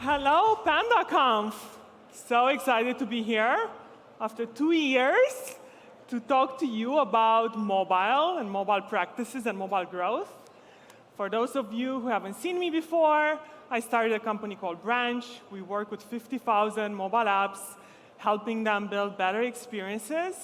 Hello, PandaConf. So excited to be here after 2 years to talk to you about mobile and mobile practices and mobile growth. For those of you who haven't seen me before, I started a company called Branch. We work with 50,000 mobile apps, helping them build better experiences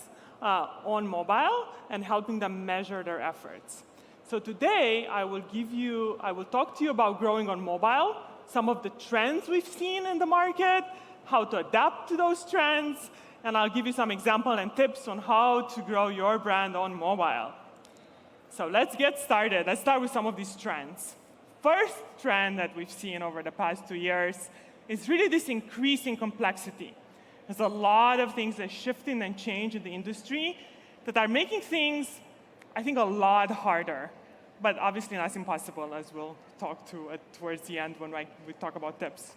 on mobile and helping them measure their efforts. So today, I will talk to you about growing on mobile, some of the trends we've seen in the market, how to adapt to those trends, and I'll give you some examples and tips on how to grow your brand on mobile. So let's get started. Let's start with some of these trends. First trend that we've seen over the past 2 years is really this increasing complexity. There's a lot of things that are shifting and change in the industry that are making things, I think, a lot harder. But obviously not impossible, as we'll talk to towards the end when we talk about tips.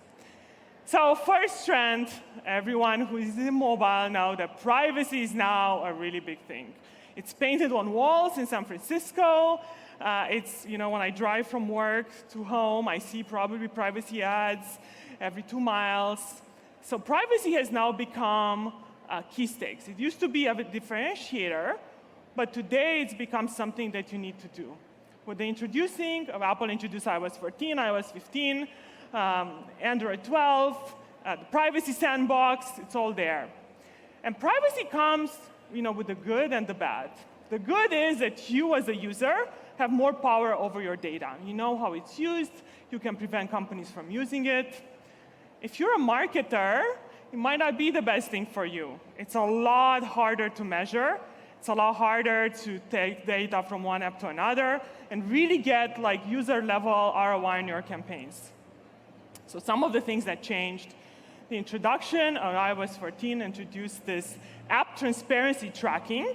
So first trend, everyone who is in mobile knows that privacy is now a really big thing. It's painted on walls in San Francisco. When I drive from work to home, I see probably privacy ads every 2 miles. So privacy has now become key stakes. It used to be a differentiator, but today it's become something that you need to do. With the Apple introduced iOS 14, iOS 15, Android 12, the privacy sandbox, it's all there. And privacy comes with the good and the bad. The good is that you as a user have more power over your data. You know how it's used. You can prevent companies from using it. If you're a marketer, it might not be the best thing for you. It's a lot harder to measure. It's a lot harder to take data from one app to another and really get user-level ROI in your campaigns. So some of the things that changed, the introduction of iOS 14 introduced this app transparency tracking,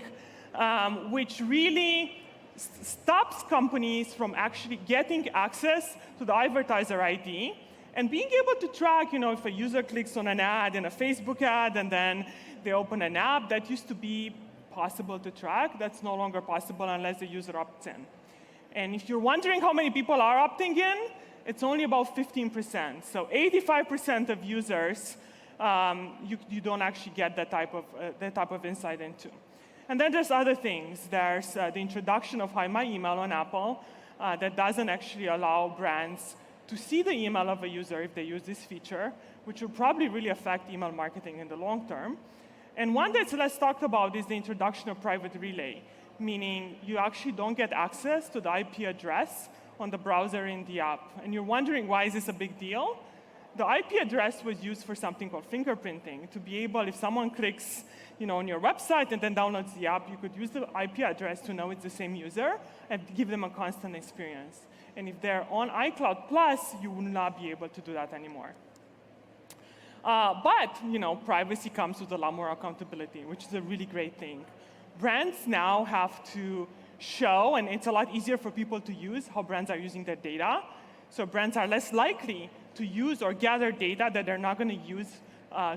which really stops companies from actually getting access to the advertiser ID and being able to track, if a user clicks on an ad in a Facebook ad and then they open an app that used to be possible to track, that's no longer possible unless the user opts in. And if you're wondering how many people are opting in, it's only about 15%. So 85% of users, you don't actually get that type of insight into. And then there's other things. There's the introduction of Hide My Email on Apple that doesn't actually allow brands to see the email of a user if they use this feature, which will probably really affect email marketing in the long term. And one that's less talked about is the introduction of private relay, meaning you actually don't get access to the IP address on the browser in the app. And you're wondering, why is this a big deal? The IP address was used for something called fingerprinting, to be able, if someone clicks on your website and then downloads the app, you could use the IP address to know it's the same user and give them a constant experience. And if they're on iCloud Plus, you will not be able to do that anymore. But privacy comes with a lot more accountability, which is a really great thing. Brands now have to show, and it's a lot easier for people to use, how brands are using their data. So brands are less likely to use or gather data that they're not going to use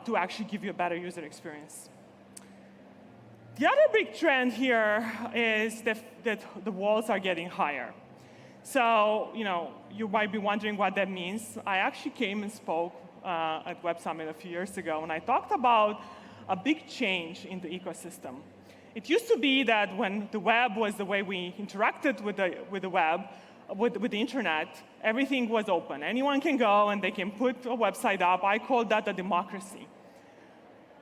to actually give you a better user experience. The other big trend here is that the walls are getting higher. So you might be wondering what that means. I actually came and spoke at Web Summit a few years ago, and I talked about a big change in the ecosystem. It used to be that when the web was the way we interacted with the web, with the internet, everything was open. Anyone can go and they can put a website up. I call that a democracy.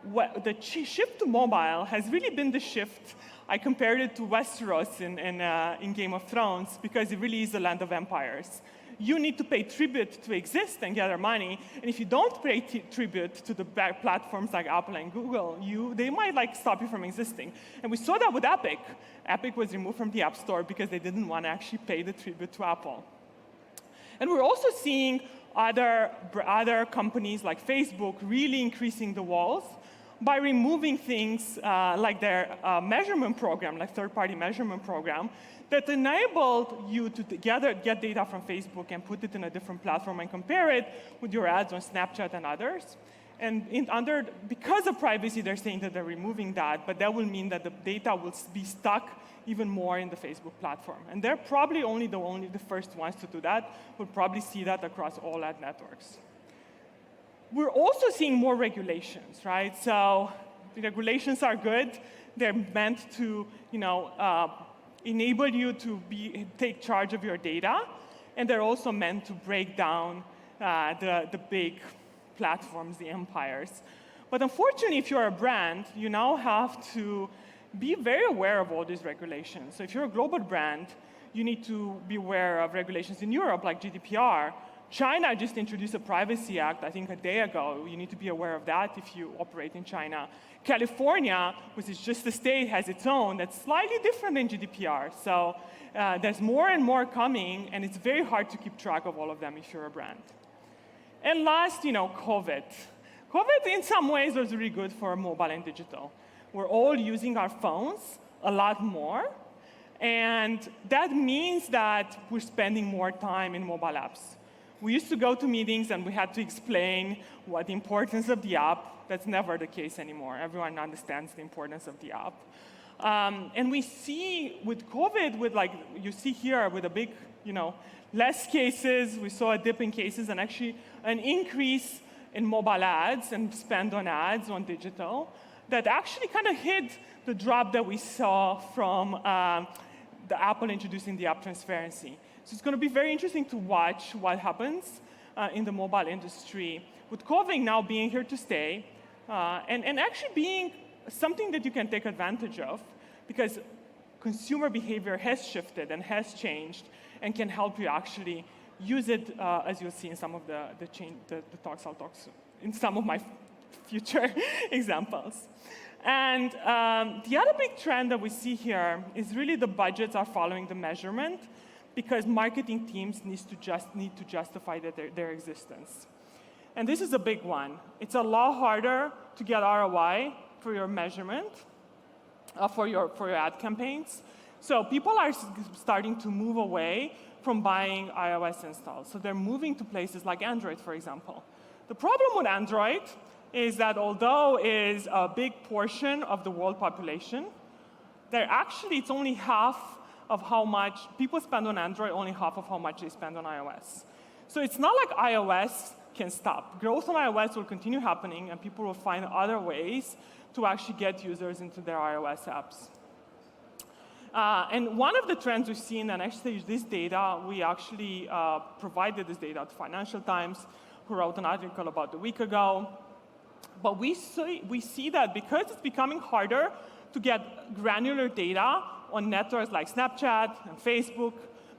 The shift to mobile has really been the shift. I compared it to Westeros in Game of Thrones because it really is the land of empires. You need to pay tribute to exist and gather money. And if you don't pay tribute to the platforms like Apple and Google, they might stop you from existing. And we saw that with Epic. Epic was removed from the App Store because they didn't want to actually pay the tribute to Apple. And we're also seeing other companies like Facebook really increasing the walls by removing things like their measurement program, like third-party measurement program, that enabled you to get data from Facebook and put it in a different platform and compare it with your ads on Snapchat and others. And because of privacy, they're saying that they're removing that, but that will mean that the data will be stuck even more in the Facebook platform. And they're probably only the first ones to do that. We'll probably see that across all ad networks. We're also seeing more regulations, right? So the regulations are good. They're meant to, enable you to take charge of your data, and they're also meant to break down the big platforms, the empires. But unfortunately, if you're a brand, you now have to be very aware of all these regulations. So if you're a global brand, you need to be aware of regulations in Europe, like GDPR. China just introduced a Privacy Act, I think a day ago. You need to be aware of that if you operate in China. California, which is just a state, has its own that's slightly different than GDPR. So there's more and more coming, and it's very hard to keep track of all of them if you're a brand. And last, COVID. COVID, in some ways, was really good for mobile and digital. We're all using our phones a lot more, and that means that we're spending more time in mobile apps. We used to go to meetings and we had to explain what the importance of the app. That's never the case anymore. Everyone understands the importance of the app. And we see with COVID, you see here with a big, less cases, we saw a dip in cases and actually an increase in mobile ads and spend on ads on digital that actually kind of hid the drop that we saw from the Apple introducing the app transparency. So it's going to be very interesting to watch what happens in the mobile industry with COVID now being here to stay and actually being something that you can take advantage of because consumer behavior has shifted and has changed and can help you actually use it, as you'll see in some of the talks I'll talk in some of my future examples. And the other big trend that we see here is really the budgets are following the measurement because marketing teams need to justify their existence. And this is a big one. It's a lot harder to get ROI for your measurement, for your ad campaigns. So people are starting to move away from buying iOS installs. So they're moving to places like Android, for example. The problem with Android is that although it is a big portion of the world population, it's only half of how much people spend on Android, only half of how much they spend on iOS. So it's not like iOS can stop. Growth on iOS will continue happening, and people will find other ways to actually get users into their iOS apps. And one of the trends we've seen, and actually this data, we actually provided this data to Financial Times, who wrote an article about a week ago. But we see that because it's becoming harder to get granular data on networks like Snapchat and Facebook,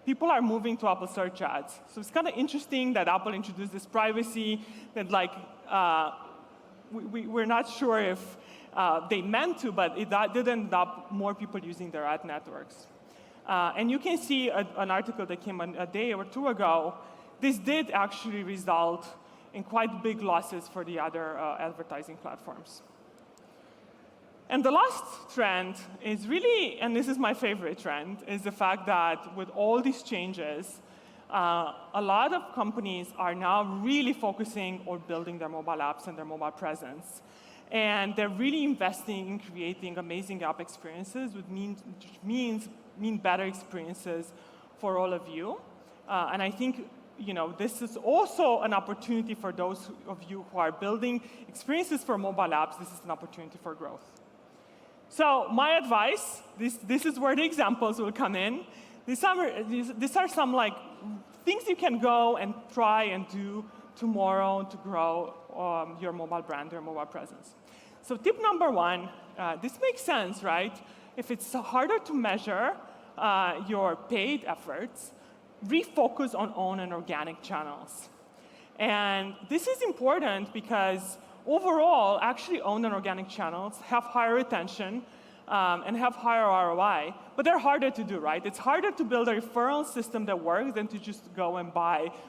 people are moving to Apple search ads. So it's kind of interesting that Apple introduced this privacy that we're not sure if they meant to, but it did end up more people using their ad networks. And you can see an article that came a day or two ago. This did actually result in quite big losses for the other advertising platforms. And the last trend is really, and this is my favorite trend, is the fact that with all these changes, a lot of companies are now really focusing on building their mobile apps and their mobile presence. And they're really investing in creating amazing app experiences, which mean better experiences for all of you. And I think this is also an opportunity for those of you who are building experiences for mobile apps. This is an opportunity for growth. So my advice, this is where the examples will come in. These are some things you can go and try and do tomorrow to grow your mobile brand, your mobile presence. So tip number one, this makes sense, right? If it's harder to measure your paid efforts, refocus on own and organic channels. And this is important because overall, actually owned and organic channels have higher retention and have higher ROI, but they're harder to do, right? It's harder to build a referral system that works than to just go and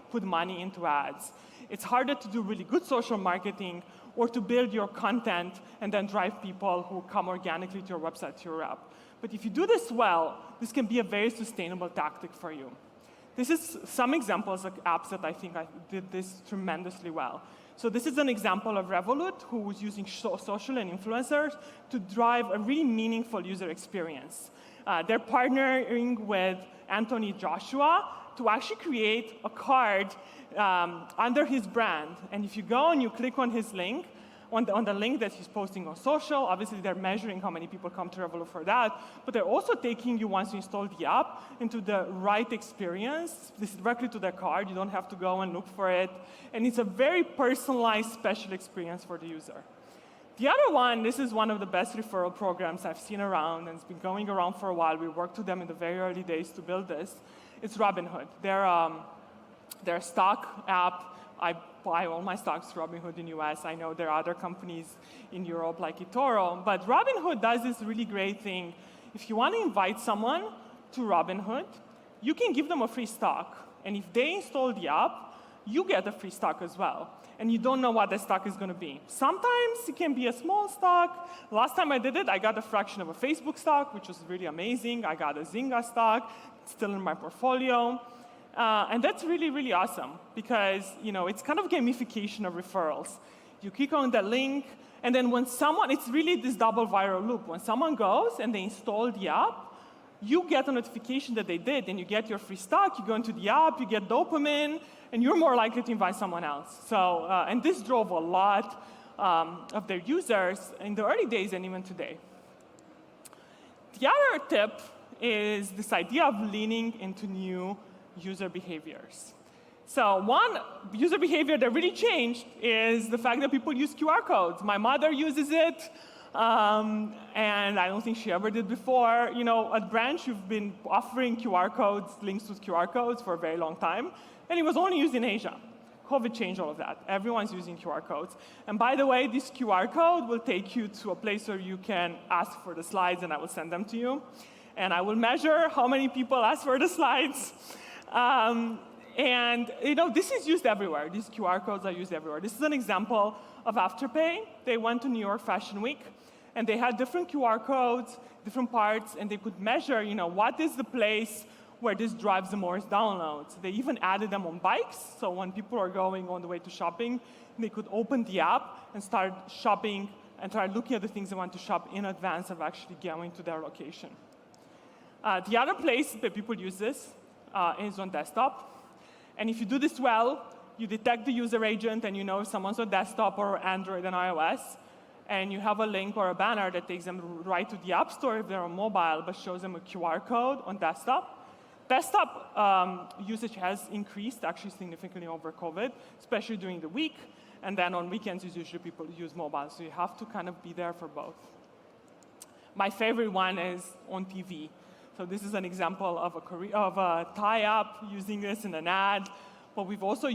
put money into ads. It's harder to do really good social marketing or to build your content and then drive people who come organically to your website, to your app. But if you do this well, this can be a very sustainable tactic for you. This is some examples of apps that I think did this tremendously well. So this is an example of Revolut, who was using social and influencers to drive a really meaningful user experience. They're partnering with Anthony Joshua to actually create a card under his brand. And if you go and you click on his link, on the link that he's posting on social, obviously they're measuring how many people come to Revolut for that, but they're also taking you, once you install the app, into the right experience. This is directly to the card. You don't have to go and look for it. And it's a very personalized, special experience for the user. The other one, this is one of the best referral programs I've seen around, and it's been going around for a while. We worked with them in the very early days to build this. It's Robinhood. They're a stock app. I buy all my stocks through Robinhood in the US. I know there are other companies in Europe like eToro, but Robinhood does this really great thing. If you want to invite someone to Robinhood, you can give them a free stock. And if they install the app, you get a free stock as well. And you don't know what the stock is going to be. Sometimes it can be a small stock. Last time I did it, I got a fraction of a Facebook stock, which was really amazing. I got a Zynga stock, still in my portfolio. And that's really, really awesome because it's kind of gamification of referrals. You click on the link, and then when someone, it's really this double viral loop. When someone goes and they install the app, you get a notification that they did, and you get your free stock. You go into the app, you get dopamine, and you're more likely to invite someone else. So, and this drove a lot of their users in the early days and even today. The other tip is this idea of leaning into new user behaviors. So one user behavior that really changed is the fact that people use QR codes. My mother uses it, and I don't think she ever did before. At Branch, you've been offering QR codes, links to QR codes for a very long time, and it was only used in Asia. COVID changed all of that. Everyone's using QR codes. And by the way, this QR code will take you to a place where you can ask for the slides, and I will send them to you. And I will measure how many people ask for the slides. And this is used everywhere. These QR codes are used everywhere. This is an example of Afterpay. They went to New York Fashion Week, and they had different QR codes, different parts, and they could measure, what is the place where this drives the most downloads. They even added them on bikes, so when people are going on the way to shopping, they could open the app and start shopping and start looking at the things they want to shop in advance of actually going to their location. The other place that people use this is on desktop. And if you do this well, you detect the user agent and you know if someone's on desktop or Android and iOS, and you have a link or a banner that takes them right to the App Store if they're on mobile, but shows them a QR code on desktop. Desktop usage has increased actually significantly over COVID, especially during the week. And then on weekends, usually people use mobile. So you have to kind of be there for both. My favorite one is on TV. So this is an example of a tie-up using this in an ad. But we've also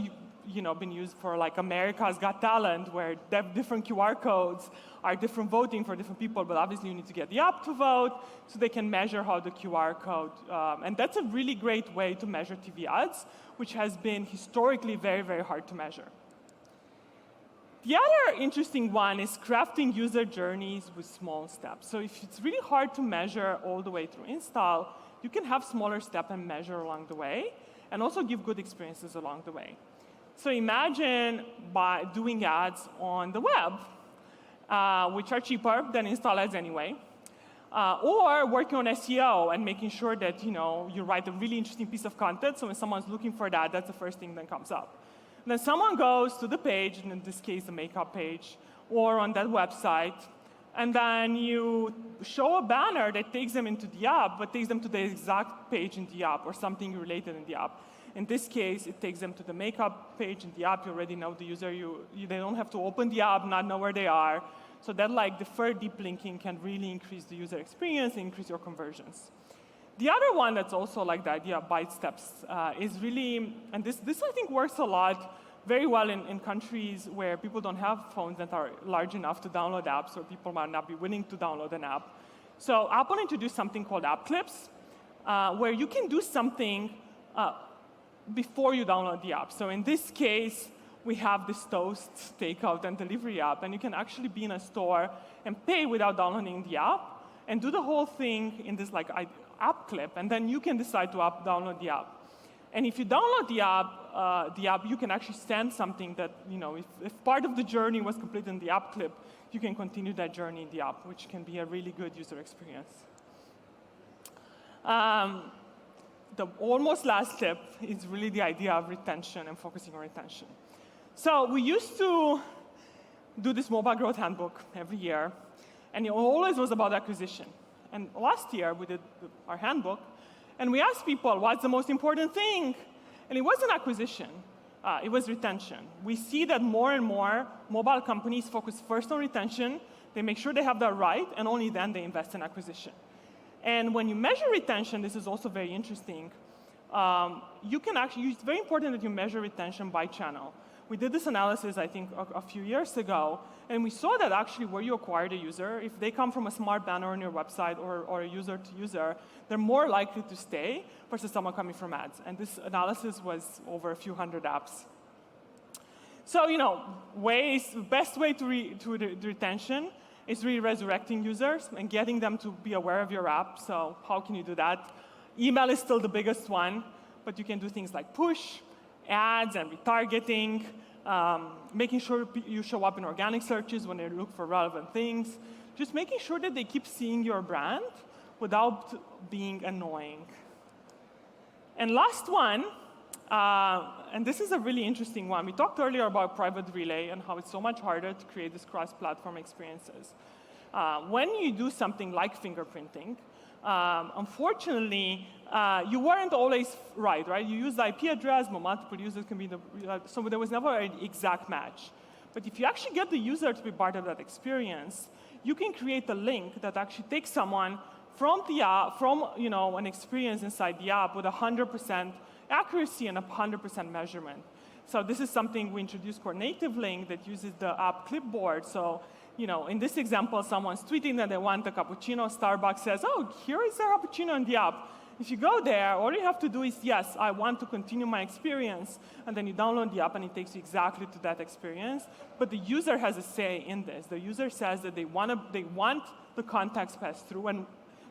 been used for like America's Got Talent, where different QR codes are different voting for different people, but obviously you need to get the app to vote so they can measure how the QR code, and that's a really great way to measure TV ads, which has been historically very, very hard to measure. The other interesting one is crafting user journeys with small steps. So if it's really hard to measure all the way through install, you can have smaller steps and measure along the way, and also give good experiences along the way. So imagine by doing ads on the web, which are cheaper than install ads anyway, or working on SEO and making sure that you write a really interesting piece of content, so when someone's looking for that, that's the first thing that comes up. Then someone goes to the page, and in this case, the makeup page, or on that website, and then you show a banner that takes them into the app, but takes them to the exact page in the app, or something related in the app. In this case, it takes them to the makeup page in the app. You already know the user. They don't have to open the app, not know where they are. So that deferred deep linking can really increase the user experience and increase your conversions. The other one that's also the idea of bite steps is really, and this I think works a lot, very well in countries where people don't have phones that are large enough to download apps, or people might not be willing to download an app. So Apple introduced something called app clips, where you can do something before you download the app. So in this case, we have this Toast takeout and delivery app, and you can actually be in a store and pay without downloading the app, and do the whole thing in this app clip, and then you can decide to download the app. And if you download the app, you can actually send something that, if part of the journey was completed in the app clip, you can continue that journey in the app, which can be a really good user experience. The almost last tip is really the idea of retention and focusing on retention. So we used to do this mobile growth handbook every year, and it always was about acquisition. And last year, we did our handbook, and we asked people, what's the most important thing? And it wasn't acquisition, it was retention. We see that more and more mobile companies focus first on retention, they make sure they have that right, and only then they invest in acquisition. And when you measure retention, this is also very interesting. It's very important that you measure retention by channel. We did this analysis, I think, a few years ago, and we saw that actually where you acquired a user, if they come from a smart banner on your website or a user-to-user, they're more likely to stay versus someone coming from ads. And this analysis was over a few hundred apps. So, best way to retention is really resurrecting users and getting them to be aware of your app. So how can you do that? Email is still the biggest one, but you can do things like push, ads, and retargeting, making sure you show up in organic searches when they look for relevant things, just making sure that they keep seeing your brand without being annoying. And last one, and this is a really interesting one. We talked earlier about private relay and how it's so much harder to create these cross-platform experiences. When you do something like fingerprinting, unfortunately, you weren't always right? You use the IP address, but multiple users can be so there was never an exact match. But if you actually get the user to be part of that experience, you can create a link that actually takes someone from the app, an experience inside the app with 100% accuracy and 100% measurement. So this is something we introduced called native link that uses the app clipboard. So, in this example, someone's tweeting that they want a cappuccino. Starbucks says, oh, here is their cappuccino in the app. If you go there, all you have to do is, yes, I want to continue my experience. And then you download the app, and it takes you exactly to that experience. But the user has a say in this. The user says that they want the context passed through. And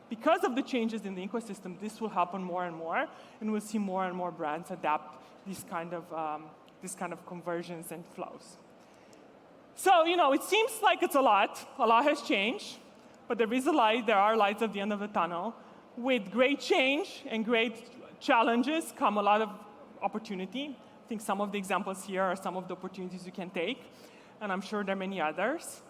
because of the changes in the ecosystem, this will happen more and more. And we'll see more and more brands adapt these kind of conversions and flows. So, it seems like it's a lot. A lot has changed. But there is a light. There are lights at the end of the tunnel. With great change and great challenges come a lot of opportunity. I think some of the examples here are some of the opportunities you can take. And I'm sure there are many others.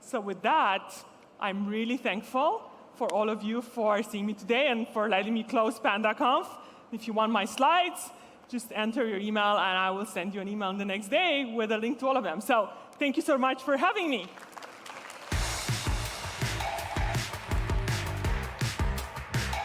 So with that, I'm really thankful for all of you for seeing me today and for letting me close PandaConf. If you want my slides, just enter your email, and I will send you an email the next day with a link to all of them. So thank you so much for having me.